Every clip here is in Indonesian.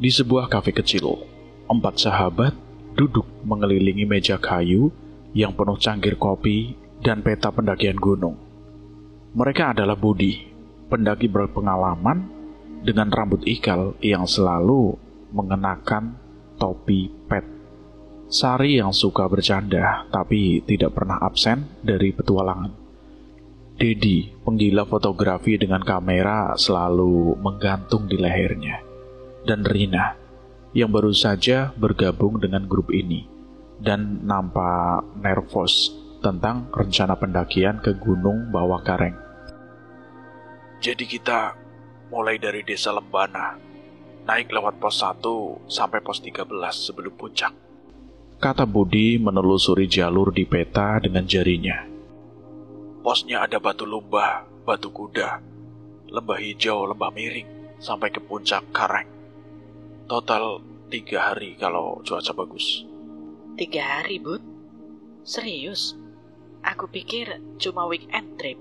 Di sebuah kafe kecil, 4 sahabat duduk mengelilingi meja kayu yang penuh cangkir kopi dan peta pendakian gunung. Mereka adalah Budi, pendaki berpengalaman dengan rambut ikal yang selalu mengenakan topi pet. Sari yang suka bercanda tapi tidak pernah absen dari petualangan. Dedi, penggila fotografi dengan kamera selalu menggantung di lehernya. Dan Rina, yang baru saja bergabung dengan grup ini dan nampak nervous tentang rencana pendakian ke Gunung Bawah Kareng. Jadi kita mulai dari desa Lembana, naik lewat pos 1 sampai pos 13 sebelum puncak, kata Budi menelusuri jalur di peta dengan jarinya. Posnya ada Batu Lumba, Batu Kuda, Lembah Hijau, Lembah Miring, sampai ke puncak Kareng. Total 3 hari kalau cuaca bagus. 3 hari, Bud? Serius? Aku pikir cuma weekend trip.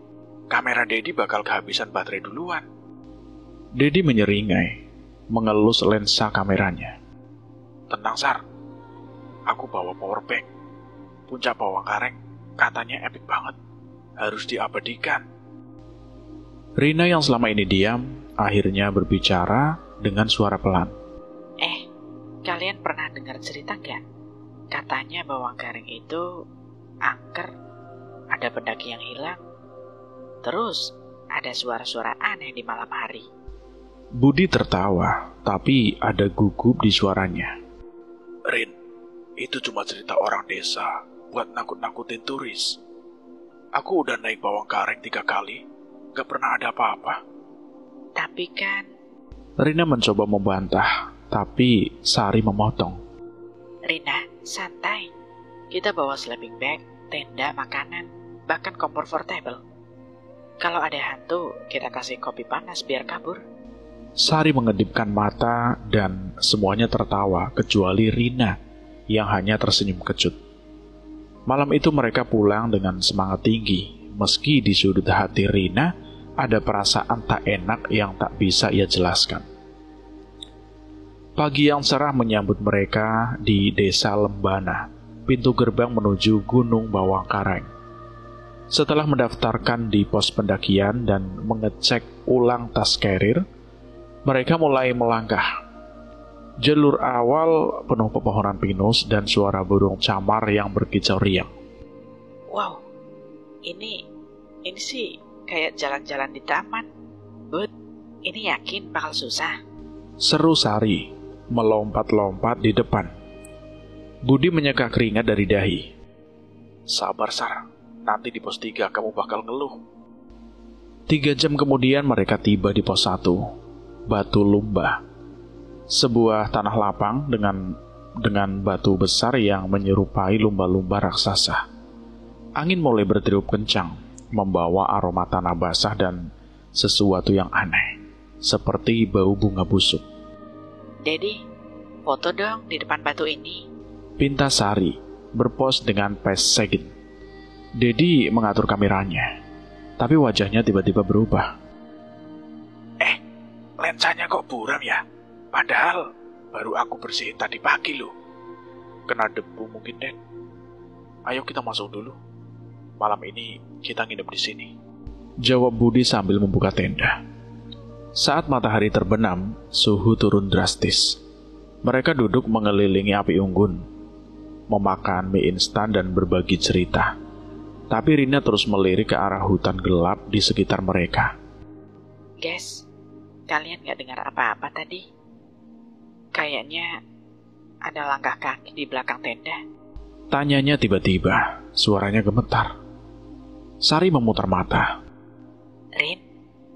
Kamera Dedi bakal kehabisan baterai duluan. Dedi menyeringai, mengelus lensa kameranya. Tenang, Sar. Aku bawa powerbank. Puncak Bawah Kareng katanya epic banget. Harus diabadikan. Rina yang selama ini diam, akhirnya berbicara dengan suara pelan. Kalian pernah dengar cerita nggak? Katanya Bawah Kareng itu angker, ada pendaki yang hilang, terus ada suara-suara aneh di malam hari. Budi tertawa, tapi ada gugup di suaranya. Rin, itu cuma cerita orang desa buat nakut-nakutin turis. Aku udah naik Bawah Kareng 3 kali, gak pernah ada apa-apa. Tapi kan... Rina mencoba membantah, tapi Sari memotong. Rina, santai. Kita bawa sleeping bag, tenda, makanan, bahkan kompor portable. Kalau ada hantu, kita kasih kopi panas biar kabur. Sari mengedipkan mata dan semuanya tertawa, kecuali Rina yang hanya tersenyum kecut. Malam itu mereka pulang dengan semangat tinggi, meski di sudut hati Rina ada perasaan tak enak yang tak bisa ia jelaskan. Pagi yang cerah menyambut mereka di desa Lembana, pintu gerbang menuju Gunung Bawah Kareng. Setelah mendaftarkan di pos pendakian dan mengecek ulang tas carrier, mereka mulai melangkah. Jalur awal penuh pepohonan pinus dan suara burung camar yang berkicau riang. Wow, ini sih kayak jalan-jalan di taman. Bud, ini yakin bakal susah? Seru Sari, melompat-lompat di depan. Budi menyeka keringat dari dahi. Sabar, Sar. Nanti di pos 3 kamu bakal ngeluh. 3 jam kemudian mereka tiba di pos 1, Batu Lumba. Sebuah tanah lapang dengan batu besar yang menyerupai lumba-lumba raksasa. Angin mulai bertiup kencang, membawa aroma tanah basah dan sesuatu yang aneh, seperti bau bunga busuk. Dedi, foto dong di depan batu ini. Pinta Sari, berpos dengan pesegin. Dedi mengatur kameranya, tapi wajahnya tiba-tiba berubah. Lensanya kok buram ya? Padahal baru aku bersihin tadi pagi loh. Kena debu mungkin, Den. Ayo kita masuk dulu. Malam ini kita nginep di sini, jawab Budi sambil membuka tenda. Saat matahari terbenam, suhu turun drastis. Mereka duduk mengelilingi api unggun, memakan mie instan dan berbagi cerita. Tapi Rina terus melirik ke arah hutan gelap di sekitar mereka. Guys, kalian gak dengar apa-apa tadi? Kayaknya ada langkah kaki di belakang tenda. Tanyanya tiba-tiba, suaranya gemetar. Sari memutar mata. Rin,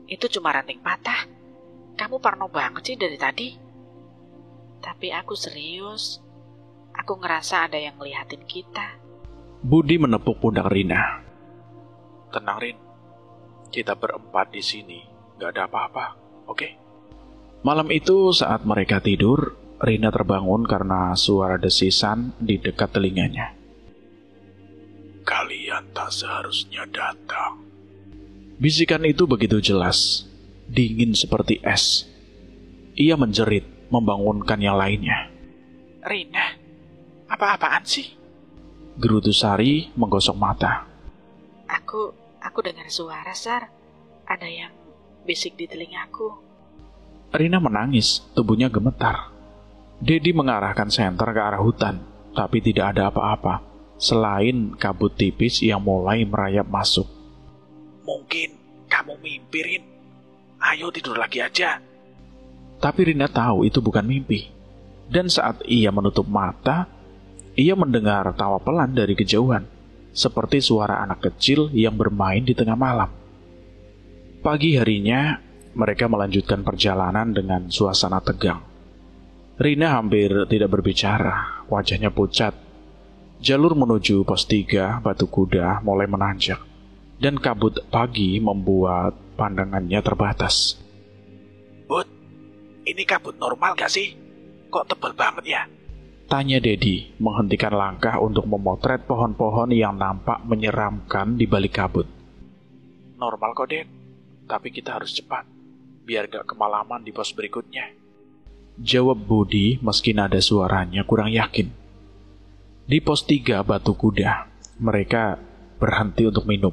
itu cuma ranting patah. Kamu parno banget sih dari tadi. Tapi aku serius. Aku ngerasa ada yang ngeliatin kita. Budi menepuk pundak Rina. Tenang, Rin. Kita berempat di sini. Gak ada apa-apa, oke? Malam itu saat mereka tidur, Rina terbangun karena suara desisan di dekat telinganya. Kalian tak seharusnya datang. Bisikan itu begitu jelas, dingin seperti es. Ia menjerit, membangunkan yang lainnya. Rina, apa-apaan sih? Gerutu Sari menggosok mata. Aku dengar suara, Sar. Ada yang bisik di telingaku. Rina menangis, tubuhnya gemetar. Dedi mengarahkan senter ke arah hutan, tapi tidak ada apa-apa, selain kabut tipis yang mulai merayap masuk. Mungkin kamu mimpi, Rin. Ayo tidur lagi aja. Tapi Rina tahu itu bukan mimpi. Dan saat ia menutup mata, ia mendengar tawa pelan dari kejauhan, seperti suara anak kecil yang bermain di tengah malam. Pagi harinya, mereka melanjutkan perjalanan dengan suasana tegang. Rina hampir tidak berbicara, wajahnya pucat. Jalur menuju pos 3 Batu Kuda mulai menanjak, dan kabut pagi membuat pandangannya terbatas. Bud, ini kabut normal gak sih? Kok tebal banget ya? Tanya Dedi, menghentikan langkah untuk memotret pohon-pohon yang nampak menyeramkan di balik kabut. Normal kok, Ded. Tapi kita harus cepat, biar gak kemalaman di pos berikutnya. Jawab Budi meski nada suaranya kurang yakin. Di pos 3 Batu Kuda, mereka berhenti untuk minum.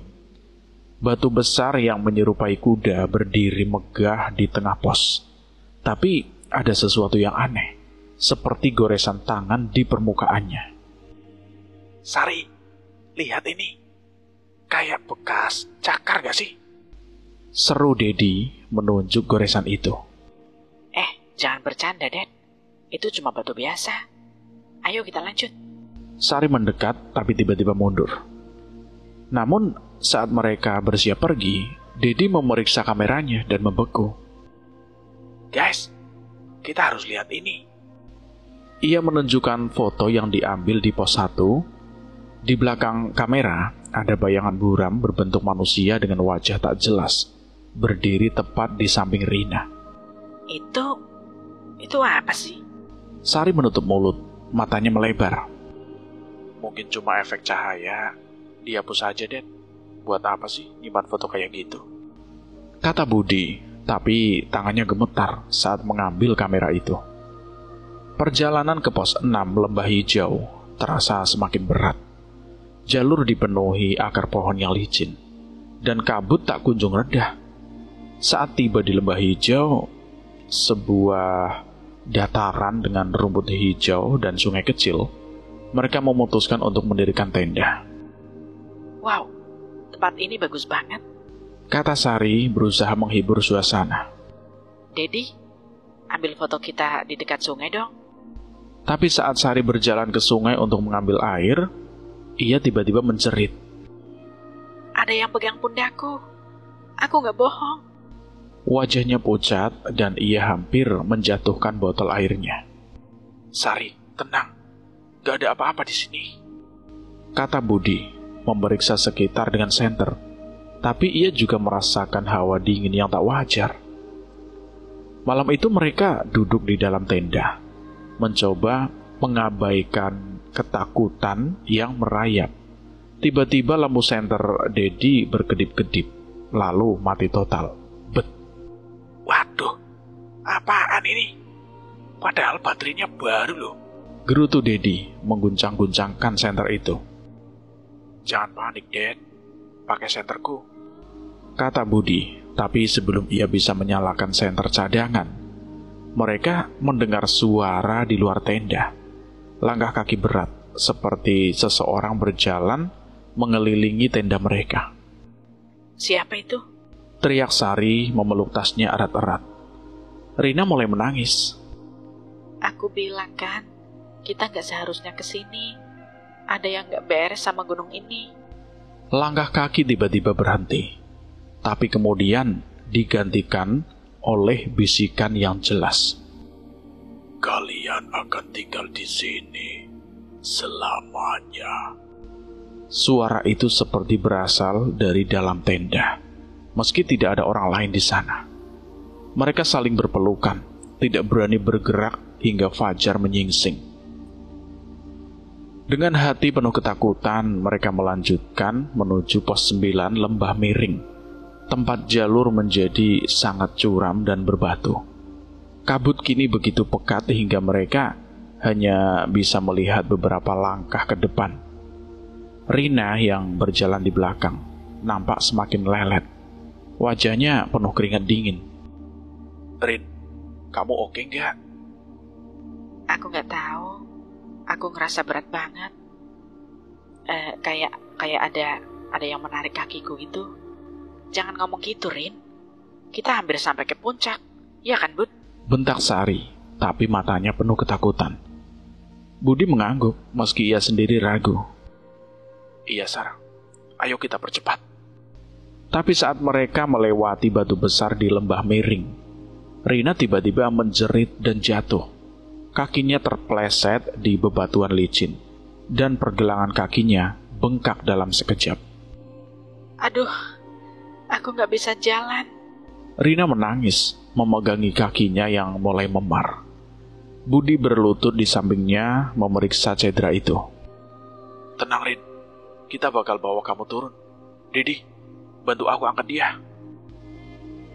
Batu besar yang menyerupai kuda berdiri megah di tengah pos. Tapi ada sesuatu yang aneh, seperti goresan tangan di permukaannya. Sari, lihat ini. Kayak bekas cakar gak sih? Seru Dedi menunjuk goresan itu. Jangan bercanda, Dad. Itu cuma batu biasa. Ayo kita lanjut. Sari mendekat tapi tiba-tiba mundur. Namun saat mereka bersiap pergi, Dedi memeriksa kameranya dan membeku. Guys, kita harus lihat ini. Ia menunjukkan foto yang diambil di pos 1. Di belakang kamera ada bayangan buram berbentuk manusia dengan wajah tak jelas, berdiri tepat di samping Rina. Itu apa sih? Sari menutup mulut, matanya melebar. Mungkin cuma efek cahaya. Dihapus aja, Den. Buat apa sih nyimpan foto kayak gitu? Kata Budi, tapi tangannya gemetar saat mengambil kamera itu. Perjalanan ke pos 6 Lembah Hijau terasa semakin berat. Jalur dipenuhi akar pohon yang licin, dan kabut tak kunjung reda. Saat tiba di Lembah Hijau, sebuah dataran dengan rumput hijau dan sungai kecil, mereka memutuskan untuk mendirikan tenda. Wow, tempat ini bagus banget, kata Sari berusaha menghibur suasana. Dedi, ambil foto kita di dekat sungai dong. Tapi saat Sari berjalan ke sungai untuk mengambil air, ia tiba-tiba menjerit. Ada yang pegang pundakku. Aku gak bohong. Wajahnya pucat dan ia hampir menjatuhkan botol airnya. Sari, tenang. Gak ada apa-apa di sini, kata Budi, memeriksa sekitar dengan senter. Tapi ia juga merasakan hawa dingin yang tak wajar. Malam itu mereka duduk di dalam tenda, mencoba mengabaikan ketakutan yang merayap. Tiba-tiba lampu senter Dedi berkedip-kedip, lalu mati total. Waduh, apaan ini? Padahal baterainya baru loh. Gerutu Dedi mengguncang-guncangkan senter itu. Jangan panik, Dad. Pakai senterku, kata Budi. Tapi sebelum ia bisa menyalakan senter cadangan, mereka mendengar suara di luar tenda. Langkah kaki berat, seperti seseorang berjalan mengelilingi tenda mereka. Siapa itu? Teriak Sari memeluk tasnya erat-erat. Rina mulai menangis. Aku bilang kan, kita gak seharusnya kesini. Ada yang gak beres sama gunung ini. Langkah kaki tiba-tiba berhenti, tapi kemudian digantikan oleh bisikan yang jelas. Kalian akan tinggal di sini selamanya. Suara itu seperti berasal dari dalam tenda, meski tidak ada orang lain di sana. Mereka saling berpelukan, tidak berani bergerak hingga fajar menyingsing. Dengan hati penuh ketakutan, mereka melanjutkan menuju pos 9 Lembah Miring. Tempat jalur menjadi sangat curam dan berbatu. Kabut kini begitu pekat hingga mereka hanya bisa melihat beberapa langkah ke depan. Rina yang berjalan di belakang nampak semakin lelet. Wajahnya penuh keringat dingin. Rin, kamu oke nggak? Aku nggak tahu. Aku ngerasa berat banget. Kayak ada yang menarik kakiku gitu. Jangan ngomong gitu, Rin. Kita hampir sampai ke puncak. Ya kan, Bud? Bentak Sari, tapi matanya penuh ketakutan. Budi mengangguk meski ia sendiri ragu. Iya, Sar. Ayo kita percepat. Tapi saat mereka melewati batu besar di lembah miring, Rina tiba-tiba menjerit dan jatuh. Kakinya terpleset di bebatuan licin, dan pergelangan kakinya bengkak dalam sekejap. Aduh, aku nggak bisa jalan. Rina menangis, memegangi kakinya yang mulai memar. Budi berlutut di sampingnya memeriksa cedera itu. Tenang, Rin. Kita bakal bawa kamu turun. Dedi, bantu aku angkat dia.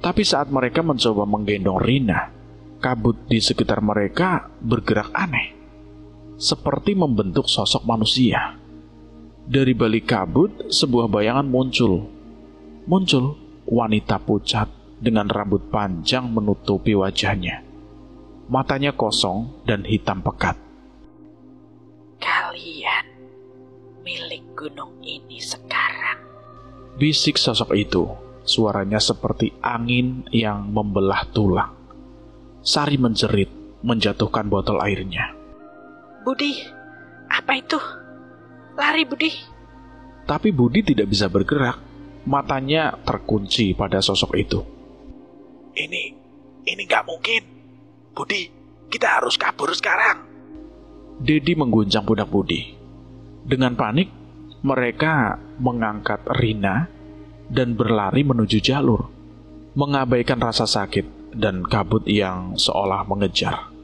Tapi saat mereka mencoba menggendong Rina, kabut di sekitar mereka bergerak aneh, seperti membentuk sosok manusia. Dari balik kabut, sebuah bayangan muncul. Muncul wanita pucat dengan rambut panjang menutupi wajahnya. Matanya kosong dan hitam pekat. Kalian milik gunung ini sekarang. Bisik sosok itu, suaranya seperti angin yang membelah tulang. Sari menjerit, menjatuhkan botol airnya. Budi, apa itu? Lari, Budi. Tapi Budi tidak bisa bergerak. Matanya terkunci pada sosok itu. Ini nggak mungkin. Budi, kita harus kabur sekarang. Dedi mengguncang pundak Budi. Dengan panik, mereka mengangkat Rina dan berlari menuju jalur, mengabaikan rasa sakit dan kabut yang seolah mengejar.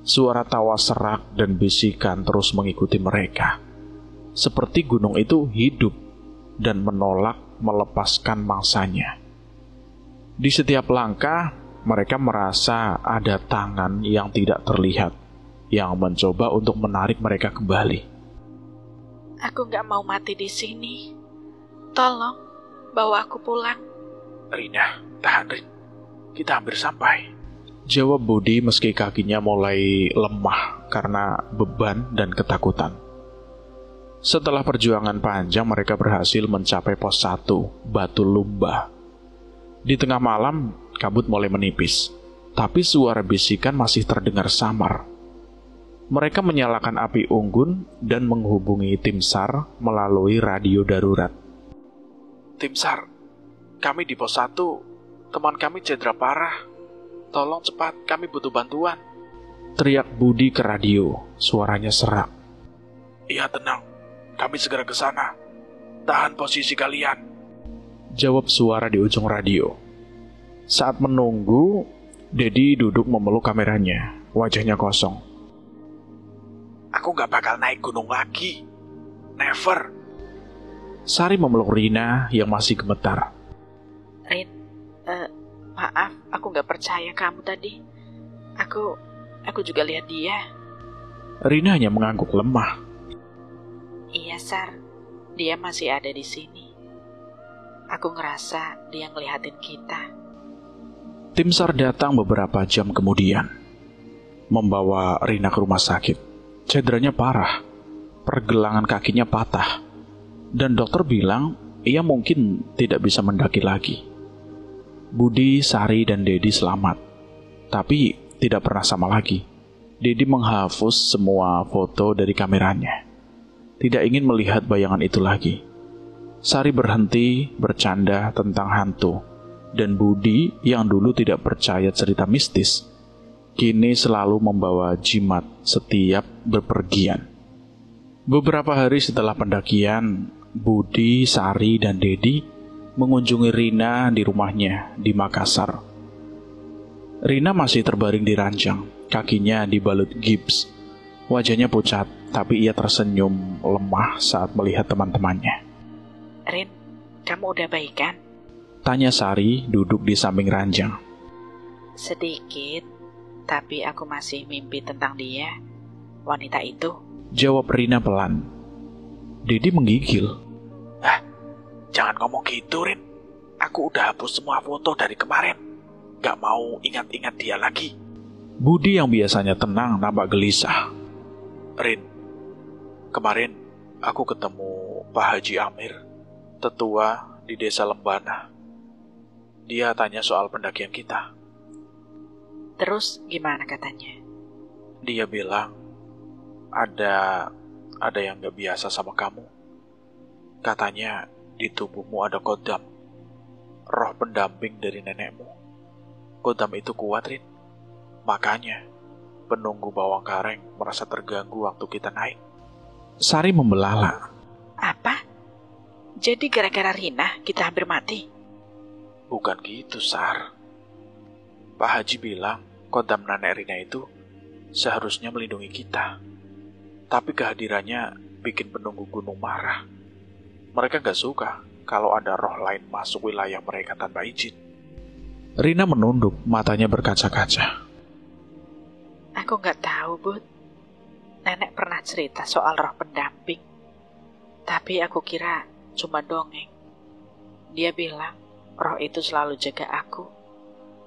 Suara tawa serak dan bisikan terus mengikuti mereka. Seperti gunung itu hidup dan menolak melepaskan mangsanya. Di setiap langkah, mereka merasa ada tangan yang tidak terlihat yang mencoba untuk menarik mereka kembali. Aku nggak mau mati di sini. Tolong, bawa aku pulang. Rina, tahan, Rin. Kita hampir sampai. Jawab Budi meski kakinya mulai lemah karena beban dan ketakutan. Setelah perjuangan panjang, mereka berhasil mencapai pos 1, Batu Lumba. Di tengah malam, kabut mulai menipis, tapi suara bisikan masih terdengar samar. Mereka menyalakan api unggun dan menghubungi tim SAR melalui radio darurat. Tim SAR, kami di pos 1. Teman kami cedera parah. Tolong cepat, kami butuh bantuan. Teriak Budi ke radio, suaranya serak. Iya, tenang. Kami segera ke sana. Tahan posisi kalian. Jawab suara di ujung radio. Saat menunggu, Dedi duduk memeluk kameranya. Wajahnya kosong. Aku gak bakal naik gunung lagi. Never. Sari memeluk Rina yang masih gemetar. Rin, maaf, aku gak percaya kamu tadi. Aku juga lihat dia. Rina hanya mengangguk lemah. Iya, Sar. Dia masih ada di sini. Aku ngerasa dia ngeliatin kita. Tim SAR datang beberapa jam kemudian, membawa Rina ke rumah sakit. Cederanya parah, pergelangan kakinya patah, dan dokter bilang ia mungkin tidak bisa mendaki lagi. Budi, Sari, dan Dedi selamat, tapi tidak pernah sama lagi. Dedi menghapus semua foto dari kameranya. Tidak ingin melihat bayangan itu lagi. Sari berhenti bercanda tentang hantu, dan Budi yang dulu tidak percaya cerita mistis, kini selalu membawa jimat setiap bepergian. Beberapa hari setelah pendakian, Budi, Sari, dan Dedi mengunjungi Rina di rumahnya di Makassar. Rina masih terbaring di ranjang, kakinya dibalut gips. Wajahnya pucat, tapi ia tersenyum lemah saat melihat teman-temannya. Rin, kamu udah baik kan? Tanya Sari duduk di samping ranjang. Sedikit, Tapi aku masih mimpi tentang dia, wanita itu. Jawab Rina pelan. Dedi menggigil. Jangan ngomong gitu, Rin. Aku udah hapus semua foto dari kemarin. Gak mau ingat-ingat dia lagi. Budi yang biasanya tenang nampak gelisah. Rin, kemarin aku ketemu Pak Haji Amir, tetua di desa Lembana. Dia tanya soal pendakian kita. Terus gimana katanya? Dia bilang, ada yang gak biasa sama kamu. Katanya di tubuhmu ada kodam, roh pendamping dari nenekmu. Kodam itu kuat, Rin. Makanya penunggu bawang kareng merasa terganggu waktu kita naik. Sari membelalak. Apa? Jadi gara-gara Rina kita hampir mati? Bukan gitu, Sar. Pak Haji bilang kodam nenek Rina itu seharusnya melindungi kita. Tapi kehadirannya bikin penunggu gunung marah. Mereka gak suka kalau ada roh lain masuk wilayah mereka tanpa izin. Rina menunduk, matanya berkaca-kaca. Aku gak tahu, Bud. Nenek pernah cerita soal roh pendamping. Tapi aku kira cuma dongeng. Dia bilang roh itu selalu jaga aku.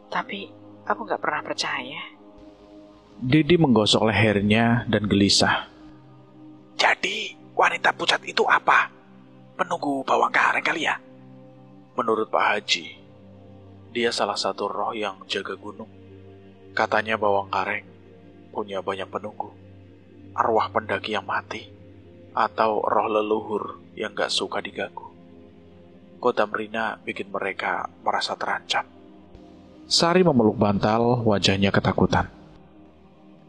Tapi aku gak pernah percaya. Dedi menggosok lehernya dan gelisah. Jadi wanita pucat itu apa? Penunggu bawang kareng kali ya? Menurut Pak Haji, dia salah satu roh yang jaga gunung. Katanya bawang kareng punya banyak penunggu, arwah pendaki yang mati, atau roh leluhur yang gak suka diganggu. Kodam Rina bikin mereka merasa terancam. Sari memeluk bantal, wajahnya ketakutan.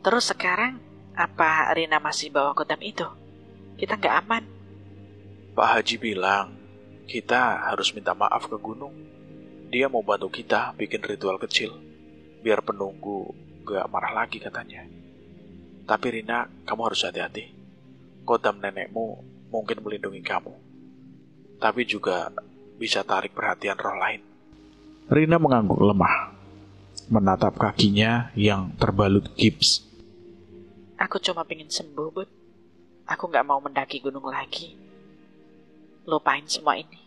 Terus sekarang, apa Rina masih bawa kodam itu? Kita gak aman. Pak Haji bilang, kita harus minta maaf ke gunung. Dia mau bantu kita bikin ritual kecil, biar penunggu gak marah lagi katanya. Tapi Rina, kamu harus hati-hati. Kodam nenekmu mungkin melindungi kamu, tapi juga bisa tarik perhatian roh lain. Rina mengangguk lemah, menatap kakinya yang terbalut gips. Aku cuma pengen sembuh, Bud. Aku gak mau mendaki gunung lagi. Lupain semua ini.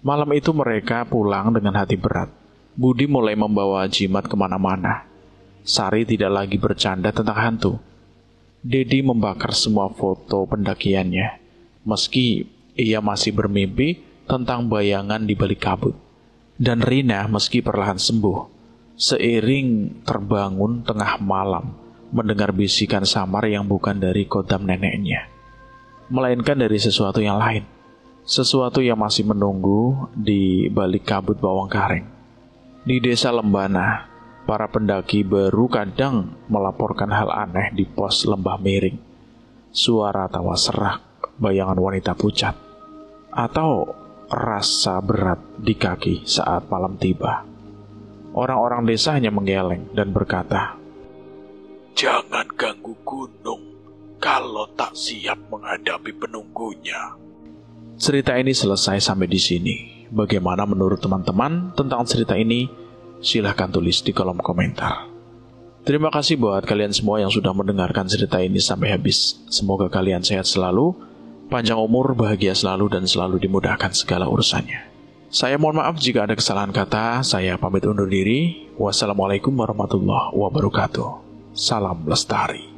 Malam itu mereka pulang dengan hati berat. Budi mulai membawa jimat kemana-mana. Sari tidak lagi bercanda tentang hantu. Dedi membakar semua foto pendakiannya, meski ia masih bermimpi tentang bayangan di balik kabut. Dan Rina meski perlahan sembuh, seiring terbangun tengah malam, mendengar bisikan samar yang bukan dari kodam neneknya, melainkan dari sesuatu yang lain. Sesuatu yang masih menunggu di balik kabut bawang kareng. Di desa Lembana, para pendaki baru kadang melaporkan hal aneh di pos lembah miring. Suara tawa serak, bayangan wanita pucat, atau rasa berat di kaki saat malam tiba. Orang-orang desa hanya menggeleng dan berkata, "Jangan ganggu gunung kalau tak siap menghadapi penunggunya." Cerita ini selesai sampai di sini. Bagaimana menurut teman-teman tentang cerita ini? Silahkan tulis di kolom komentar. Terima kasih buat kalian semua yang sudah mendengarkan cerita ini sampai habis. Semoga kalian sehat selalu, panjang umur, bahagia selalu, dan selalu dimudahkan segala urusannya. Saya mohon maaf jika ada kesalahan kata. Saya pamit undur diri. Wassalamualaikum warahmatullahi wabarakatuh. Salam lestari.